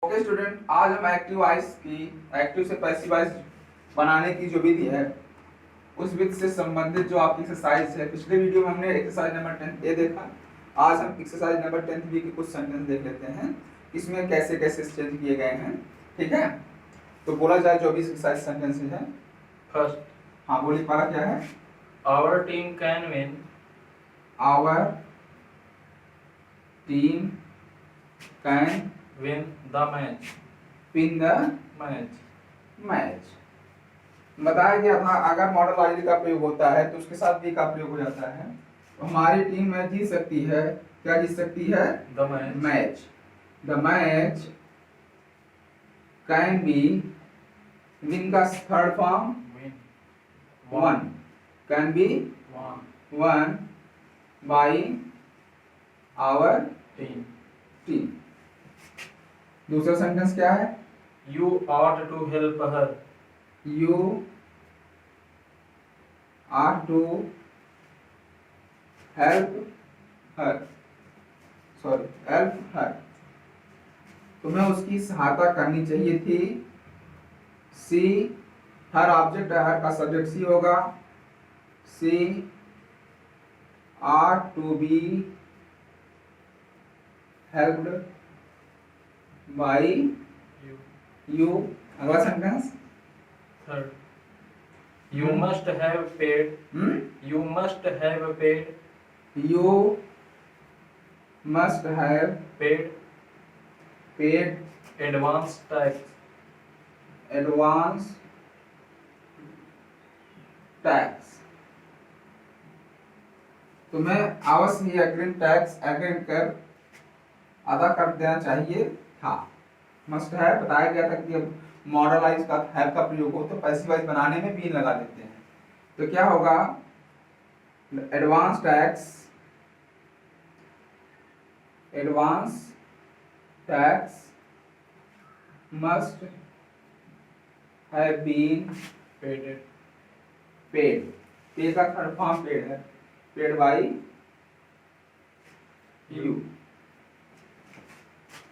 Okay student, आज हम active से पैसिवाइज बनाने की जो विधि है उस विधि से संबंधित जो आपकी एक्सरसाइज है। पिछले वीडियो में हमने एक्सरसाइज नंबर 10 ए देखा। आज हम एक्सरसाइज नंबर 10 बी के कुछ सेंटेंस देख लेते हैं, इसमें कैसे कैसे चेंज किए गए हैं। ठीक है, तो बोला जाए जो भी एक्सरसाइज सेंटेंस है। फर्स्ट, हाँ बोलिए, पारा क्या है? our team can win our team can the match. Win the Match. Match. बताया गया था अगर मॉडल आईडी का प्रयोग होता है तो उसके साथ भी का प्रयोग हो जाता है, तो हमारी टीम मैच जीत सकती है। क्या जीत सकती है? The match. Match. The match can be, win का third form Win. Won, can be One. Won by our Team. Team. दूसरा सेंटेंस क्या है? You ought to help her. You are to help her, तुम्हें उसकी सहायता करनी चाहिए थी। सी, हर ऑब्जेक्ट है, हर का सब्जेक्ट सी होगा। She are to be helped by You. You. अगला sentence Third, you must have paid. You must have paid. You must have Paid paid advance tax. Advance tax, तुम्हें अवश्य ही अग्रिम टैक्स अग्रिम कर अदा कर देना चाहिए था। मस्ट है बताया गया था कि मॉडलाइज का हैव का प्रयोग हो तो पैसिवाइज बनाने में भी लगा देते हैं। तो क्या होगा? Advance tax must have been Paid. Paid. पे का थर्ड फॉर्म पेड है, पेड बाई यू।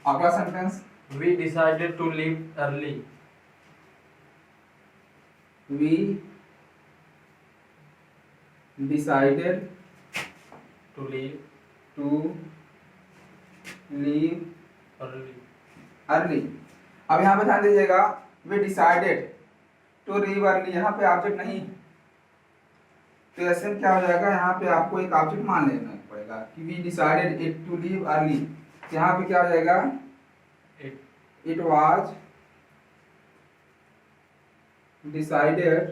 अगला sentence We decided to leave early. We decided To leave to leave early. Early. अब यहाँ पे ध्यान दीजिएगा, we decided to leave early, यहाँ पे ऑब्जेक्ट नहीं है, तो ऐसे में क्या हो जाएगा? यहाँ पे आपको एक ऑब्जेक्ट मान लेना पड़ेगा कि we decided it to leave early. यहाँ पे क्या हो जाएगा? It. It was decided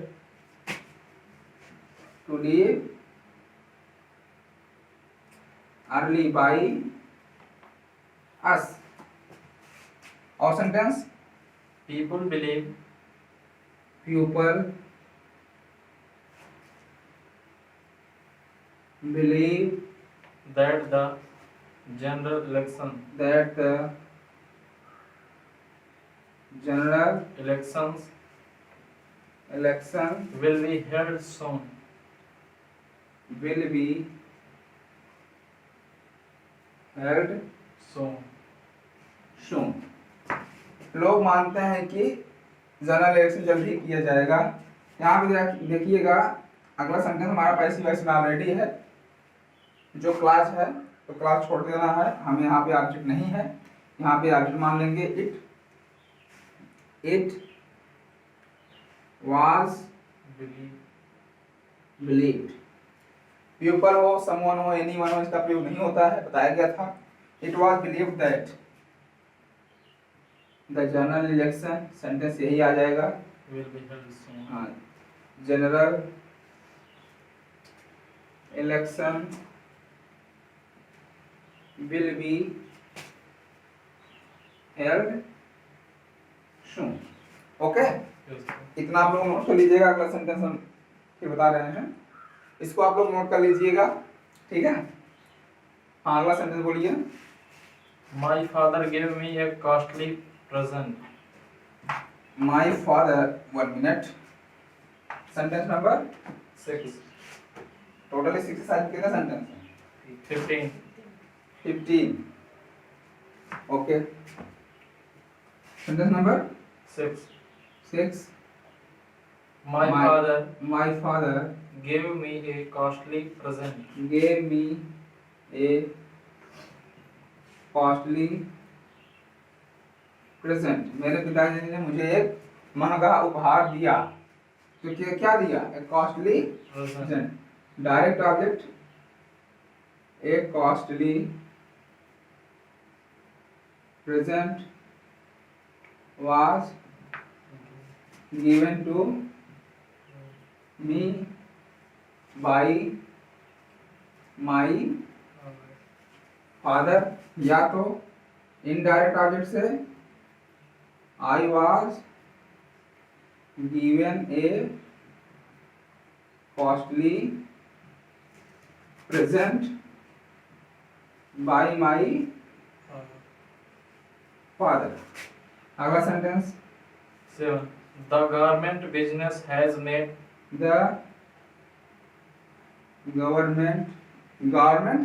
to leave early by us. और sentence People believe people believe that the general election that the general elections election will be held soon. will be held Soon. soon। लोग मानते हैं कि general election जल्द ही किया जाएगा। यहाँ पे देखिएगा अगला सेंटेंस हमारा पैसिव वॉइस में ऑलरेडी है। जो क्लास है तो क्लास छोड़ देना है, हमें यहाँ पे ऑब्जेक्ट नहीं है, यहाँ पे ऑब्जेक्ट मान लेंगे it was Believe. Believed. People हो, समवन हो, एनीवन हो, इसका प्रयोग नहीं होता है, बताया गया था। It was believed that the general election, sentence यही आ जाएगा। Will be held soon. हाँ, general election will be held soon. Okay, Yes, sir. इतना आप लोग नोट कर लीजिएगा। अगला सेंटेंस हम फिर बता रहे हैं, इसको आप लोग नोट कर लीजिएगा, ठीक है? हाँ, अगला सेंटेंस बोलिए। My father gave me a costly present. My father, 1 minute. Sentence number 6. Totally 6 size कितने सेंटेंस हैं? 15. 15। Okay, sentence number 6. 6. My father My father gave me a costly present. gave me a costly present. मेरे पिताजी ने मुझे एक महंगा उपहार दिया. तो क्या दिया? A costly present. Direct object, a costly present was given to me by my father. या तो इनडायरेक्ट ऑब्जेक्ट से I was given a costly present by my father. अगला sentence. 7. The garment business has made. The government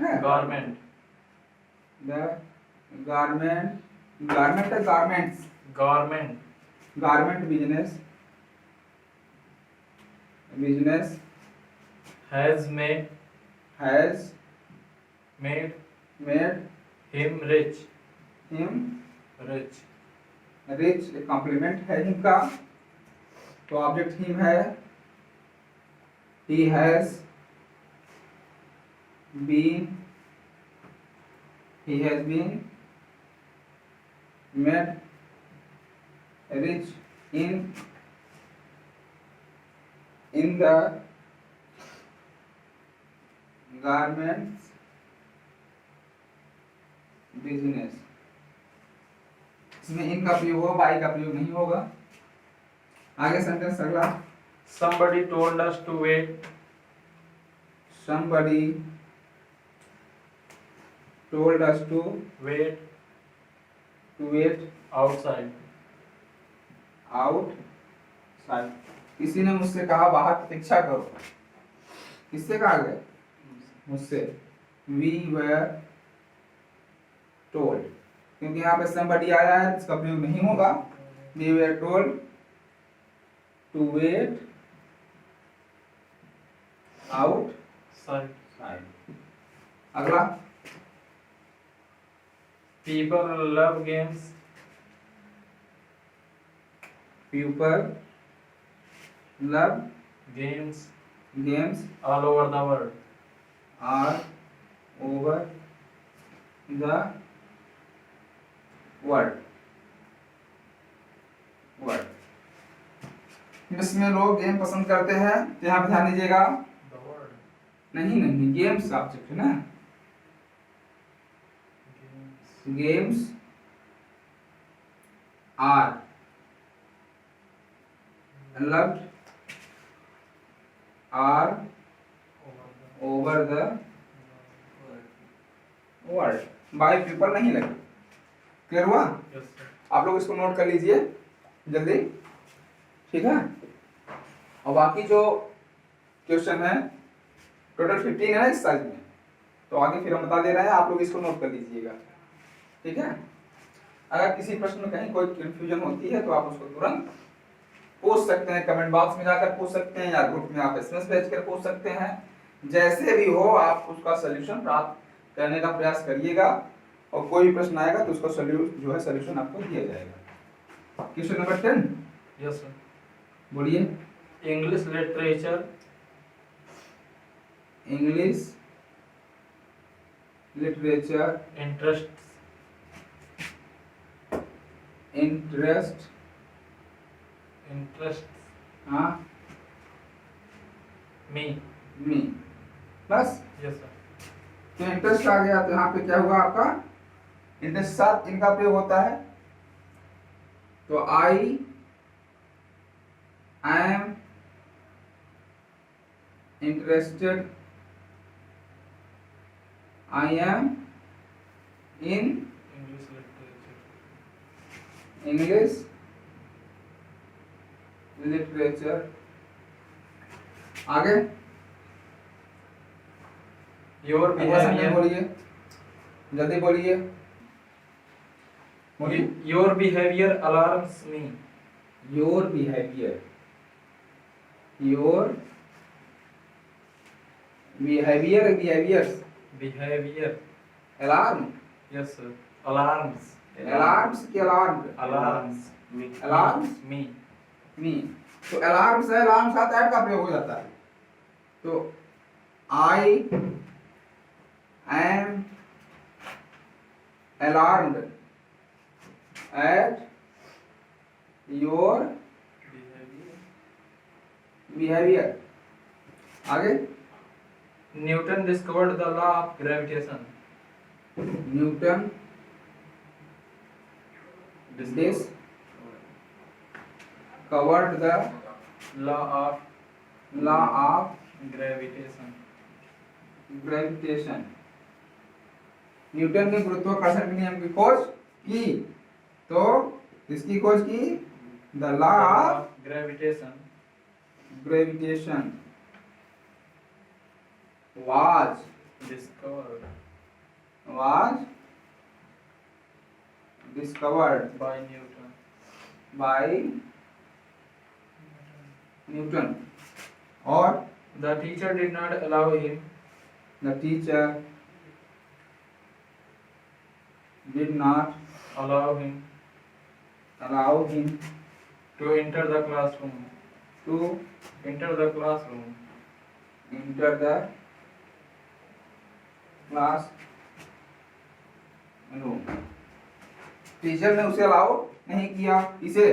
है. Garment. The garment है, garments. Garment. Garment business Has made made him rich. him Rich. Rich. Complement है him का, तो object him है. he has been made rich in the garments business. इसमें इन का प्रयोग होगा, बाई का प्रयोग नहीं होगा. आगे सेंटेंस अगला. Somebody told us to wait. Somebody told us to Wait wait outside. outside. किसी ने मुझसे कहा बाहर प्रतीक्षा करो. किससे कहा गया? मुझसे. We were told. क्योंकि यहाँ पे somebody आया है, इसका प्रयोग नहीं होगा. We were told to wait outside. अगला. People love games. People love Games games all over the world. all over the world. इसमें लोग गेम पसंद करते हैं, तो यहाँ पे ध्यान दीजिएगा. The world. नहीं, गेम्स का ऑब्जेक्ट है ना. Games are loved are over the world. By people नहीं लगे. क्लियर हुआ? Yes, sir. आप लोग इसको नोट कर लीजिए जल्दी. ठीक है. और बाकी जो क्वेश्चन है टोटल 15 है ना इस साइज में, तो आगे फिर हम बता दे रहे हैं, आप लोग इसको नोट कर लीजिएगा. ठीक है. अगर किसी प्रश्न में कहीं कोई कंफ्यूजन होती है तो आप उसको तुरंत पूछ सकते हैं, कमेंट बॉक्स में जाकर पूछ सकते हैं, या ग्रुप में आप एसएमएस भेज कर पूछ सकते हैं. जैसे भी हो आप उसका सलूशन प्राप्त करने का प्रयास करिएगा, और कोई भी प्रश्न आएगा तो उसका सलूशन आपको दिया जाएगा. Question number 10. Yes, sir. बोलिए. English literature. English literature Interests हाँ me. मी. बस. Yes, sir. तो इंटरेस्ट आ गया, तो यहाँ पे क्या हुआ आपका? इंटरेस्ट साथ इनका प्रयोग होता है, तो I am interested, I am in English literature. English literature. आगे Your अगला sentence behavior. बोलिए, जल्दी बोलिए. बोलिए। Your behavior alarms me. Your behaviour, your behaviour, behaviours, Behavior. Alarm, Yes, sir. Alarms. Alarms की अलार्म, Alarms. Alarms? Me. मी, तो alarms है, alarm साथ ऐड का प्रयोग हो जाता है। तो I am alarmed at your Behavior. Behaviour. आगे, Newton discovered the law of gravitation. Newton discovered the Law of law of gravitation. Gravitation, Newton ने गुरुत्वाकर्षण के नियम की खोज की। तो इसकी खोज की, the law of Gravitation. Gravitation was Discovered discovered by Newton. By Newton. और The teacher did not allow him the teacher did not allow him allow him to enter the classroom. To Enter the classroom. Enter the classroom. टीचर ने उसे allow नहीं किया, इसे,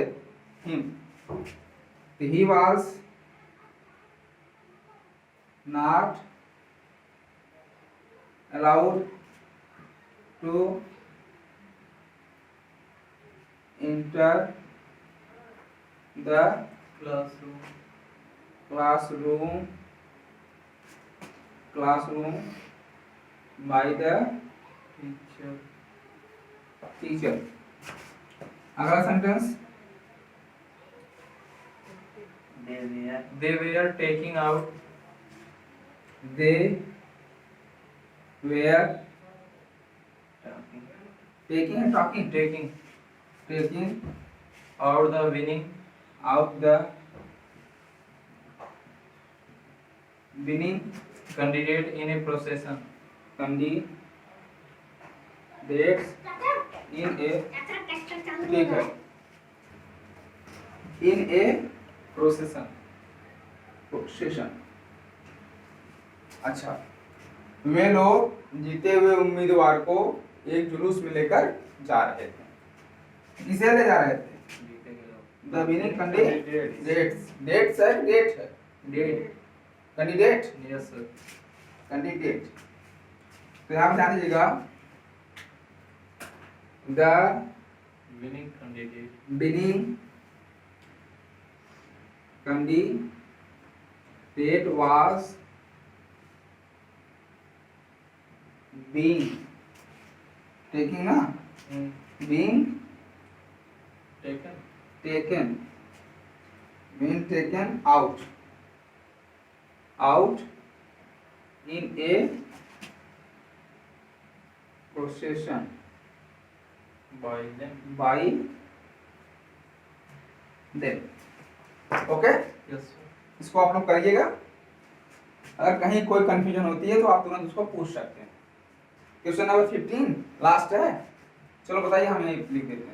him. He was not allowed to enter the Classroom. classroom by the Teacher. teacher। अगला sentence, They were taking out they were taking and talking, taking taking out the winning out the winning candidate in a procession. candidates in a, ठीक है, in a Procession. procession। अच्छा, वे लोग जीते हुए उम्मीदवार को एक जुलूस में लेकर जा रहे थे। किसे ले जा रहे थे? द विनिंग कैंडिडेट्स, डेट्स है, डेट है, Date. Candidate, Yes, sir. Candidate. तो यहाँ पे ध्यान दीजिएगा, the Winning candidate. Winning candidate was being taking ना, being Taken. taken out in a procession By them. by them। Okay, Yes, sir. इसको आप लोग करिएगा। अगर कहीं कोई कंफ्यूजन होती है तो आप तुरंत उसको पूछ सकते हैं। क्वेश्चन नंबर 15 लास्ट है, चलो बताइए, हम यही लिख देते हैं।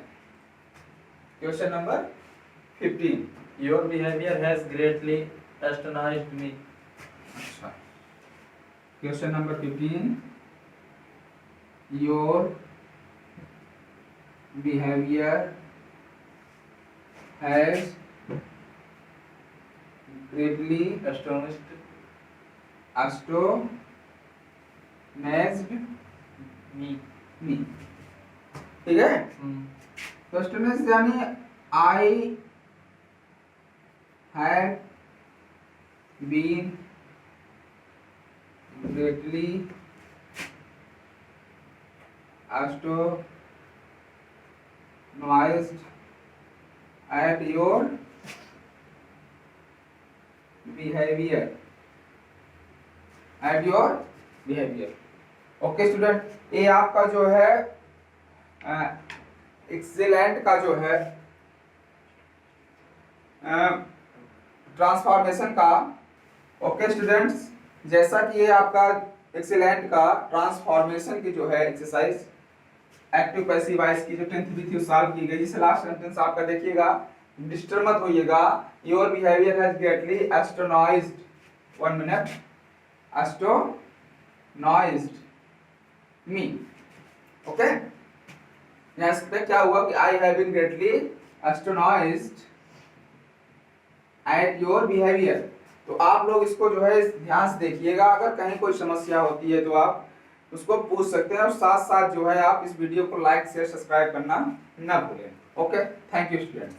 Question number 15। Your behavior has greatly astonished me. अच्छा, question number 15, your behaviour has greatly Astonished astonished me. Me, ठीक है। Hmm. तो astonished यानी I have been greatly astonished at your behavior, at your behavior। Okay student, ये आपका जो है excellent का जो है ट्रांसफॉर्मेशन का। ओके स्टूडेंट्स, जैसा कि ये आपका एक्सीलेंट का ट्रांसफॉर्मेशन की जो है एक्सरसाइज एक्टिव पैसिव वॉइस की जो 10th भी थी उस साल की गई। जिसे लास्ट सेंटेंस आपका देखिएगा, डिस्टर्ब मत होइएगा। Your behaviour has greatly astonished, 1 minute, astonished me. Okay, यहाँ पे क्या हुआ कि I have been greatly astonished at your behaviour. तो आप लोग इसको जो है ध्यान से देखिएगा, अगर कहीं कोई समस्या होती है तो आप उसको पूछ सकते हैं, और साथ साथ जो है आप इस वीडियो को लाइक शेयर सब्सक्राइब करना ना भूलें। Okay, thank you student.